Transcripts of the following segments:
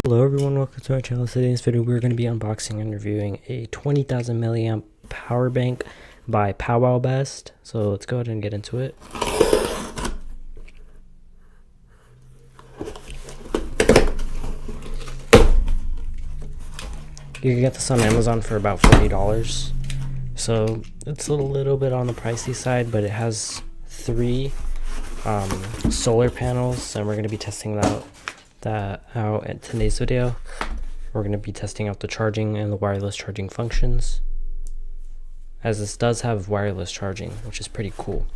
Hello everyone, welcome to our channel. Today in this video we're going to be unboxing and reviewing a 20,000 milliamp power bank by POWOBEST. So let's go ahead and get into it. You can get this on Amazon for about $40. So it's a little bit on the pricey side, but it has three solar panels, and we're going to be testing that out in today's video. We're going to be testing out the charging and the wireless charging functions, as this does have wireless charging, which is pretty cool.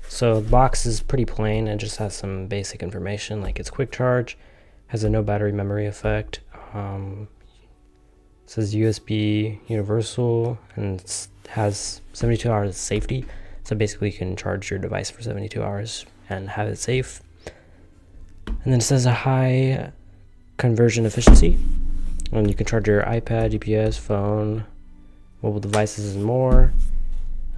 So the box is pretty plain and just has some basic information like it's quick charge, has a no battery memory effect, it says USB universal, and it has 72 hours of safety. So basically you can charge your device for 72 hours and have it safe. And then it says a high conversion efficiency, and you can charge your iPad, GPS, phone, mobile devices, and more.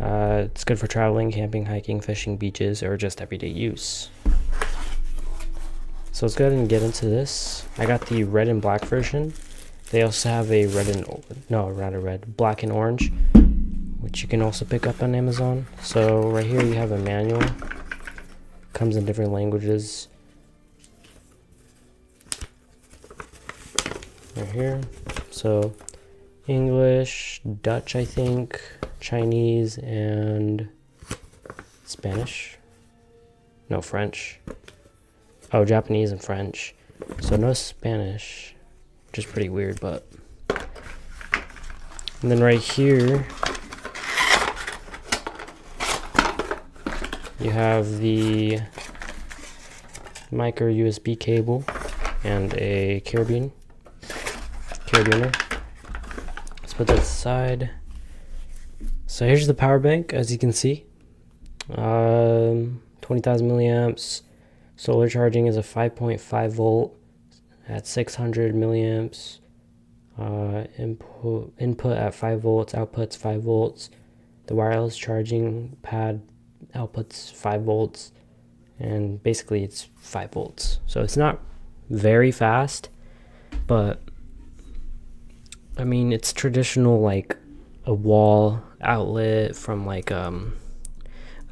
It's good for traveling, camping, hiking, fishing, beaches, or just everyday use. So let's go ahead and get into this. I got the red and black version. They also have a black and orange, which you can also pick up on Amazon. So right here you have a manual. Comes in different languages. Right here, so English, Dutch, I think, Chinese, and Spanish. No, French. Oh, Japanese and French. So no Spanish, which is pretty weird, but. And then right here, you have the micro USB cable and a carabiner. Let's put that aside. So here's the power bank, as you can see. 20,000 milliamps. Solar charging is a 5.5 volt at 600 milliamps. Input at 5 volts, outputs 5 volts. The wireless charging pad outputs 5 volts, and basically it's 5 volts. So it's not very fast, but I mean, it's traditional, like a wall outlet from like a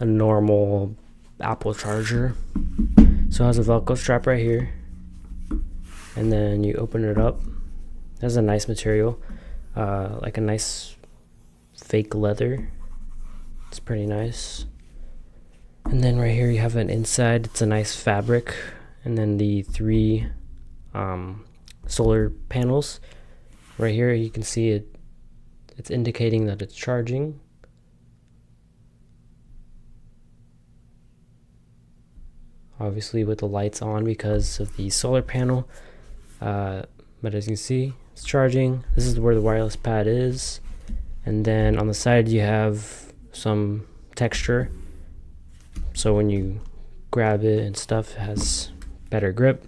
normal Apple charger. So it has a Velcro strap right here, and then you open it up. It has a nice material, like a nice fake leather. It's pretty nice. And then right here you have an inside. It's a nice fabric, and then the three solar panels. Right here you can see it's indicating that it's charging. Obviously with the lights on because of the solar panel. But as you can see, it's charging. This is where the wireless pad is. And then on the side you have some texture. So when you grab it and stuff, it has better grip.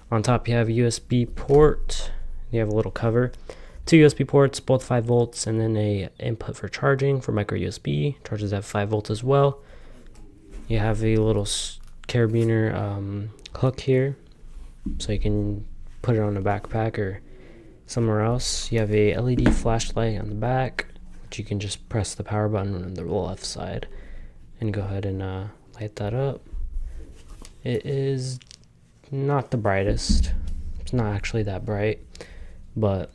On top you have a USB port. You have a little cover, 2 USB ports, both 5 volts, and then a input for charging for micro USB. Charges at 5 volts as well. You have a little carabiner hook here, so you can put it on a backpack or somewhere else. You have a LED flashlight on the back, which you can just press the power button on the left side and go ahead and light that up. It is not the brightest. It's not actually that bright. But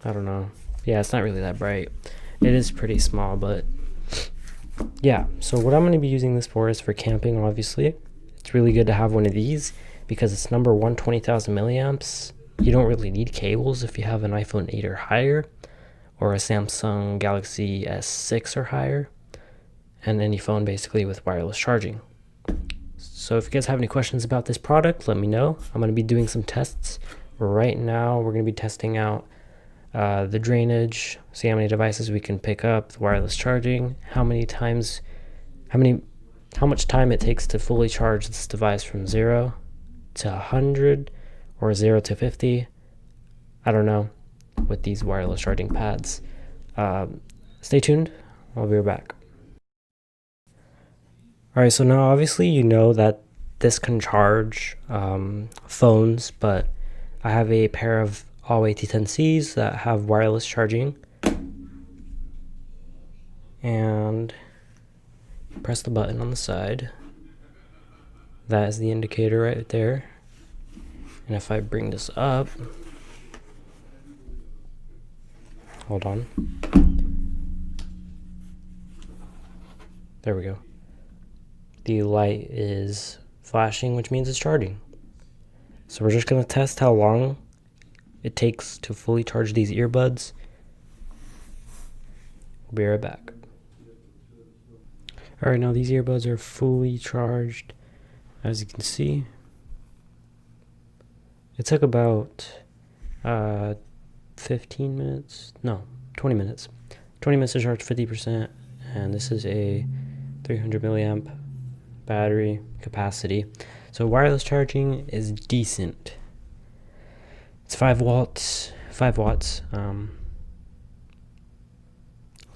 I don't know. Yeah, it's not really that bright. It is pretty small, but yeah. So what I'm going to be using this for is for camping, obviously. It's really good to have one of these because it's number one, 20,000 milliamps. You don't really need cables if you have an iPhone 8 or higher, or a Samsung Galaxy S6 or higher, and any phone basically with wireless charging. So if you guys have any questions about this product, let me know. I'm going to be doing some tests. Right now we're going to be testing out the drainage, see how many devices we can pick up, the wireless charging, how much time it takes to fully charge this device from 0 to 100 or 0 to 50. I don't know with these wireless charging pads. Stay tuned. I'll be right back. Alright, so now obviously you know that this can charge phones, but I have a pair of Huawei T10Cs that have wireless charging. And press the button on the side. That is the indicator right there. And if I bring this up, hold on. There we go. The light is flashing, which means it's charging. So we're just gonna test how long it takes to fully charge these earbuds. We'll be right back. Alright, now these earbuds are fully charged. As you can see, it took about 15 minutes, no, 20 minutes. 20 minutes to charge 50%, and this is a 300 milliamp battery capacity. So wireless charging is decent. It's 5 watts. So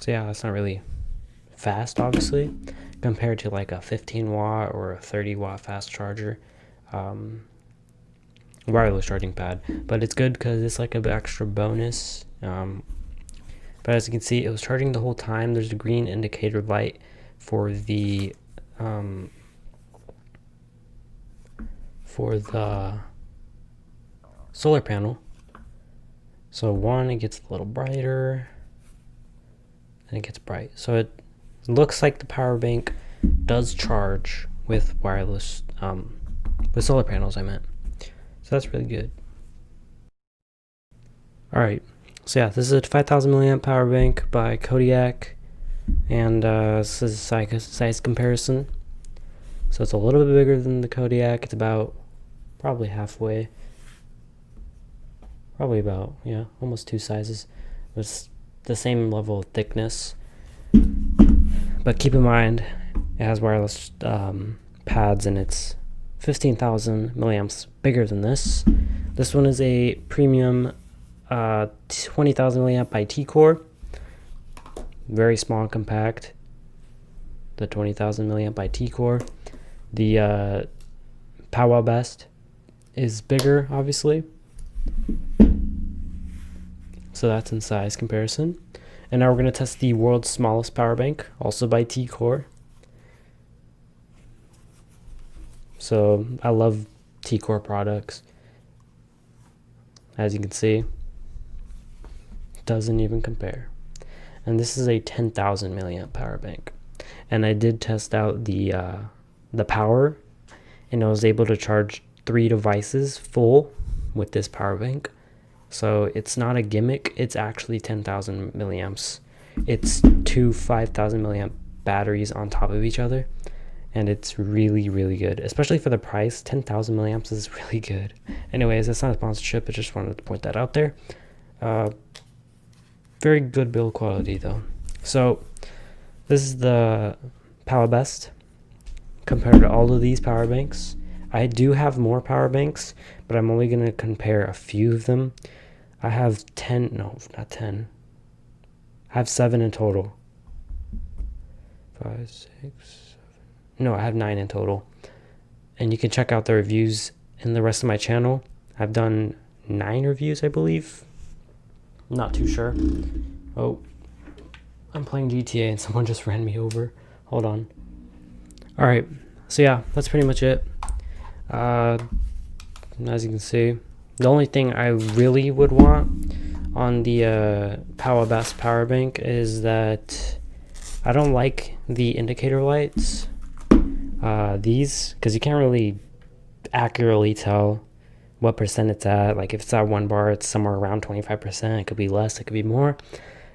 yeah, that's not really fast, obviously, compared to like a 15 watt or a 30 watt fast charger wireless charging pad. But it's good because it's like an extra bonus. But as you can see, it was charging the whole time. There's a green indicator light for the solar panel. So one, it gets a little brighter, and it gets bright. So it looks like the power bank does charge with wireless, with solar panels, I meant. So that's really good. Alright, so yeah, this is a 5000 milliamp power bank by Kodiak, and this is a size comparison. So it's a little bit bigger than the Kodiak. It's about probably halfway, probably about, yeah, almost 2 sizes. It's the same level of thickness, but keep in mind it has wireless pads, and it's 15,000 milliamps bigger than this. This one is a premium 20,000 milliamp by T-Core, very small and compact. The 20,000 milliamp by T-Core. The POWOBEST is bigger, obviously, so that's in size comparison. And now we're going to test the world's smallest power bank, also by T-Core. So I love T-Core products. As you can see, doesn't even compare. And this is a 10,000 milliamp power bank. And I did test out the power, and I was able to charge 3 devices full with this power bank. So it's not a gimmick, it's actually 10,000 milliamps. It's 2 5,000 milliamp batteries on top of each other, and it's really, really good, especially for the price. 10,000 milliamps is really good. Anyways, it's not a sponsorship, I just wanted to point that out there. Very good build quality though. So this is the POWOBEST compared to all of these power banks. I do have more power banks, but I'm only going to compare a few of them. I have 10, no, not 10. I have 7 in total. 5, 6, 7. No, I have 9 in total. And you can check out the reviews in the rest of my channel. I've done 9 reviews, I believe. Not too sure. Oh, I'm playing GTA and someone just ran me over. Hold on. Alright, so yeah, that's pretty much it. As you can see, the only thing I really would want on the POWOBEST power bank is that I don't like the indicator lights. These, because you can't really accurately tell what percent it's at. Like if it's at 1 bar, it's somewhere around 25%. It could be less, it could be more.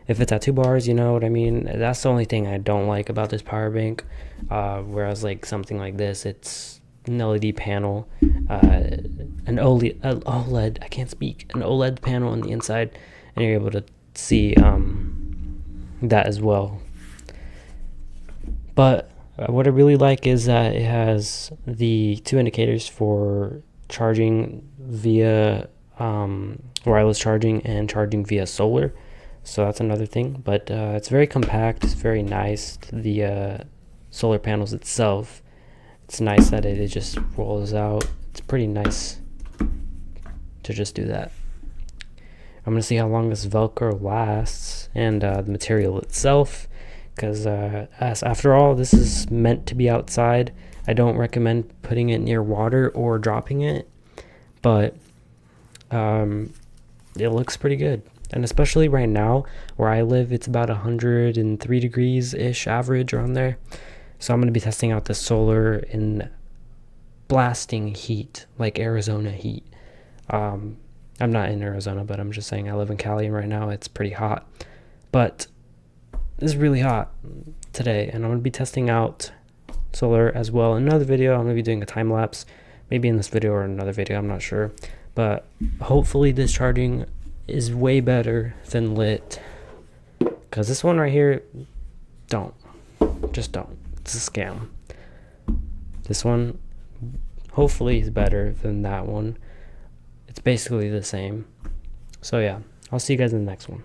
If it's at 2 bars, you know what I mean? That's the only thing I don't like about this power bank. Whereas like something like this, it's an LED panel, an OLED, I can't speak, an OLED panel on the inside, and you're able to see that as well. But what I really like is that it has the 2 indicators for charging via wireless charging and charging via solar. So that's another thing, but it's very compact, it's very nice. The solar panels itself, it's nice that it just rolls out. It's pretty nice to just do that. I'm gonna see how long this Velcro lasts and the material itself, because after all, this is meant to be outside. I don't recommend putting it near water or dropping it, but it looks pretty good. And especially right now where I live, it's about 103 degrees ish average around there. So I'm going to be testing out the solar in blasting heat, like Arizona heat. I'm not in Arizona, but I'm just saying I live in Cali, and right now it's pretty hot. But this is really hot today, and I'm going to be testing out solar as well. In another video, I'm going to be doing a time lapse, maybe in this video or another video, I'm not sure. But hopefully this charging is way better than lit, because this one right here, just don't. It's a scam. This one hopefully is better than that one. It's basically the same. So yeah, I'll see you guys in the next one.